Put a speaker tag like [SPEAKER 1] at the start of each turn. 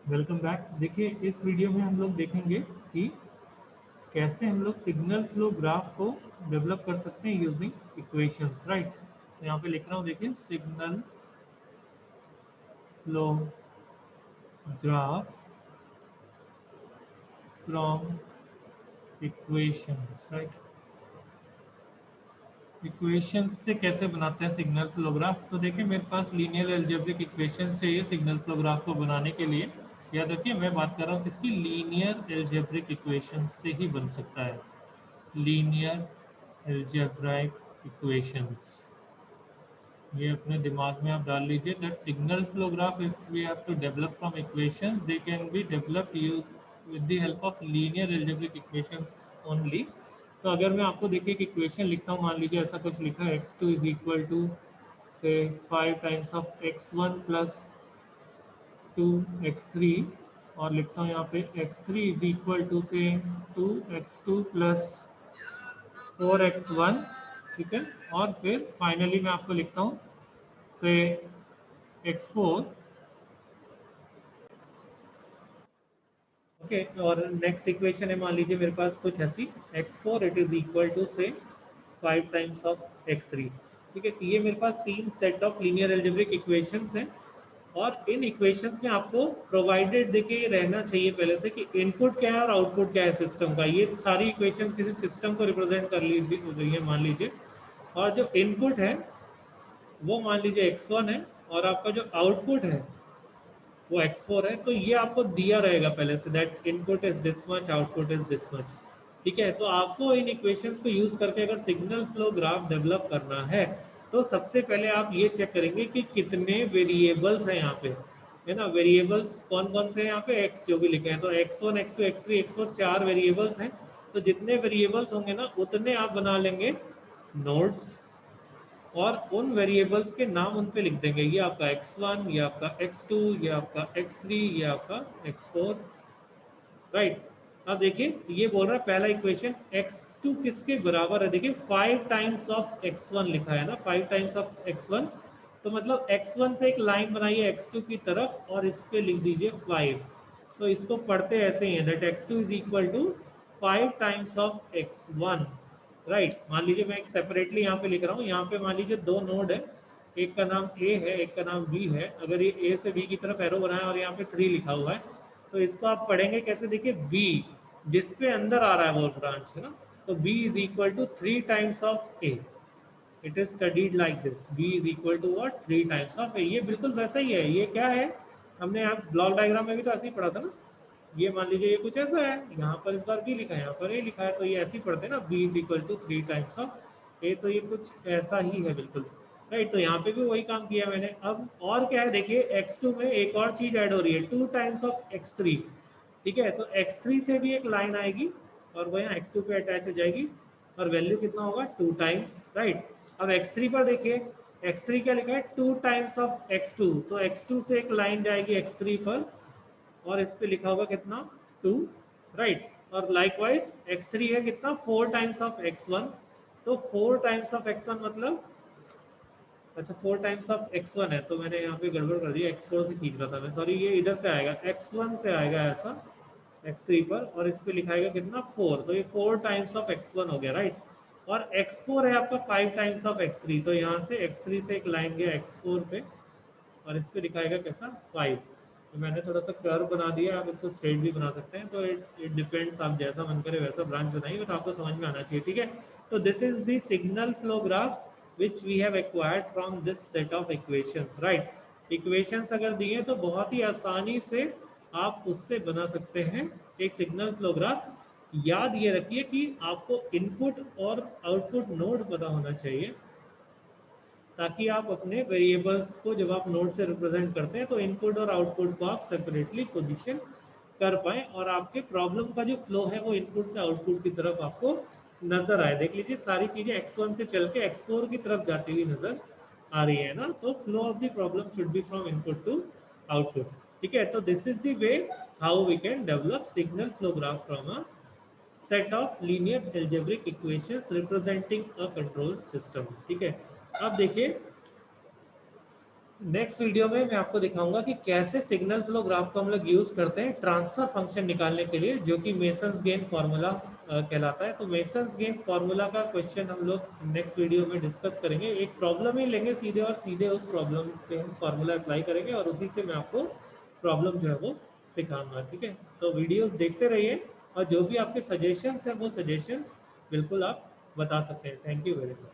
[SPEAKER 1] Welcome back. देखिए इस video में हम लोग देखेंगे कि कैसे हम लोग सिग्नल फ्लो ग्राफ को डेवलप कर सकते हैं यूजिंग इक्वेशंस, राइट। तो यहाँ पे लिख रहा हूँ, देखिए signal flow graph from equations, right. Equations से कैसे बनाते हैं सिग्नल फ्लो ग्राफ। तो देखिए मेरे पास लीनियर अलजेब्रिक इक्वेशंस चाहिए सिग्नल फ्लो ग्राफ को बनाने के लिए। याद रखिए मैं बात कर रहा हूँ किसकी, लीनियर अलजेब्रिक इक्वेशंस से ही बन सकता है। लीनियर algebraic equations, ये अपने दिमाग में आप डाल लीजिए that signal flow graph if we have to develop from equations they can be developed you with the help of linear algebraic equations only. तो अगर मैं आपको देखिए एक इक्वेशन लिखता हूँ, मान लीजिए ऐसा कुछ लिखा है x2 इज इक्वल टू से 5 times of x1 plus 2x3, और लिखता हूँ यहाँ पे x3 इज इक्वल टू से 2x2 प्लस 4x1, ठीक है। और फिर फाइनली मैं आपको लिखता हूँ से x4, ओके। और नेक्स्ट इक्वेशन है, मान लीजिए मेरे पास कुछ ऐसी x4 it is equal to से 5 टाइम्स ऑफ x3, ठीक है। तो ये मेरे पास तीन set of linear algebraic equations हैं। और इन इक्वेशंस में आपको प्रोवाइडेड देखिए रहना चाहिए पहले से कि इनपुट क्या है और आउटपुट क्या है सिस्टम का। ये सारी इक्वेशंस किसी सिस्टम को रिप्रेजेंट कर लीजिए, मान लीजिए। और जो इनपुट है वो मान लीजिए x1 है, और आपका जो आउटपुट है वो x4 है। तो ये आपको दिया रहेगा पहले say that input is this much, output is this much, ठीक है। तो आपको इन इक्वेशंस को यूज करके अगर सिग्नल फ्लो ग्राफ डेवलप करना है तो सबसे पहले आप ये चेक करेंगे कि कितने वेरिएबल्स हैं यहाँ पे, है ना। वेरिएबल्स कौन कौन से हैं यहाँ पे, x जो भी लिखे हैं, तो x1 x2 x3 x4 चार वेरिएबल्स हैं। तो जितने वेरिएबल्स होंगे ना उतने आप बना लेंगे नोड्स, और उन वेरिएबल्स के नाम उन पे लिख देंगे। ये आपका x1, ये आपका x2, ये आपका x3, ये आपका x4, राइट। अब देखिए ये बोल रहा है पहला इक्वेशन x2 किसके बराबर है, देखिए 5 टाइम्स ऑफ x1 लिखा है ना, 5 टाइम्स ऑफ x1। तो मतलब x1 से एक लाइन बनाइए x2 की तरफ और इस पे लिख दीजिए 5। तो इसको पढ़ते ऐसे ही है that x2 is equal to 5 times of x1, right. मान लीजिए मैं एक सेपरेटली यहाँ पे लिख रहा हूँ। यहाँ पे मान लीजिए दो नोड है, एक का नाम a है, एक का नाम b है। अगर ये a से b की तरफ एरो बनाए और यहाँ पे 3 लिखा हुआ है, तो इसको आप पढ़ेंगे कैसे, देखिए b जिस पे अंदर आ रहा है वो ब्रांच है ना, तो b is equal to 3 times of a। It is studied like this, b is equal to what, 3 times of a। ये बिल्कुल वैसा ही है। ये क्या है, हमने यहाँ ब्लॉक डायग्राम में भी तो ऐसे ही पढ़ा था ना। ये मान लीजिए ये कुछ ऐसा है, यहाँ पर इस बार बी लिखा है, यहाँ पर ए लिखा है, तो ये ऐसे ही पढ़ते हैं ना, B is equal to 3 times of A. तो ये कुछ ऐसा ही है बिल्कुल, राइट। तो यहाँ पे भी वही काम किया मैंने। अब और क्या है, देखिए x2 में एक और चीज ऐड हो रही है, 2 टाइम्स ऑफ x3, ठीक है। तो x3 से भी एक लाइन आएगी और वो यहाँ x2 पे अटैच हो जाएगी, और वैल्यू कितना होगा, 2 टाइम्स, राइट। अब x3 पर देखिए, x3 क्या लिखा है, 2 टाइम्स ऑफ x2, तो x2 से एक लाइन जाएगी x3 पर और इस पे लिखा होगा कितना, 2, राइट। और लाइकवाइज x3 है कितना, 4 टाइम्स ऑफ x1। तो 4 टाइम्स ऑफ x1 मतलब, अच्छा 4 टाइम्स ऑफ x1 है, तो मैंने यहाँ पे गड़बड़ कर दी, x4 से खींच रहा था मैं, सॉरी। ये इधर से आएगा, x1 से आएगा ऐसा x3 पर, और इस पे लिखाएगा कितना, 4। तो ये 4 टाइम्स ऑफ x1 हो गया, राइट। और x4 है आपका 5 टाइम्स ऑफ x3, तो यहाँ से x3 से एक लाइन गया x4 पे और इस पे दिखाएगा कैसा, 5। तो मैंने थोड़ा सा कर्व बना दिया, आप इसको स्ट्रेट भी बना सकते हैं। तो इट डिपेंड्स, आप जैसा मन करे वैसा ब्रांच बनाइए, बट आपको समझ में आना चाहिए, ठीक है। तो this is the signal flow graph which we have acquired from this set of equations, right. Equations अगर दिए तो बहुत ही आसानी से आप उससे बना सकते हैं एक सिग्नल फ्लो ग्राफ। याद ये रखिए कि आपको इनपुट और आउटपुट नोड पता होना चाहिए, ताकि आप अपने वेरिएबल्स को जब आप नोड से रिप्रेजेंट करते हैं तो इनपुट और आउटपुट को आप सेपरेटली पोजीशन कर पाए, और आपके प्रॉब्लम का जो फ्लो है वो इनपुट से आउटपुट की तरफ आपको नजर आए। देख लीजिए सारी चीजें x1 से चल के x4 की तरफ जाती हुई नजर आ रही है ना। तो flow of the problem should be from input to output, ठीक है। तो this is the way how we can develop signal flow graph from a set of linear algebraic equations representing a control system, ठीक है। अब देखिए next video में मैं आपको दिखाऊंगा कि कैसे सिग्नल फ्लो ग्राफ को हम लोग यूज करते हैं ट्रांसफर फंक्शन निकालने के लिए, जो कि मेसन्स गेन फार्मूला कहलाता है। तो मेसन्स गेन फार्मूला का क्वेश्चन हम लोग नेक्स्ट वीडियो में डिस्कस करेंगे। एक प्रॉब्लम ही लेंगे सीधे और सीधे उस प्रॉब्लम पे हम फार्मूला अप्लाई करेंगे और उसी से मैं आपको प्रॉब्लम जो है वो सिखाऊंगा। ठीक है, तो वीडियोस देखते रहिए और जो भी आपके सजेशंस हैं वो सजेशंस बिल्कुल आप बता सकते हैं। Thank you very much.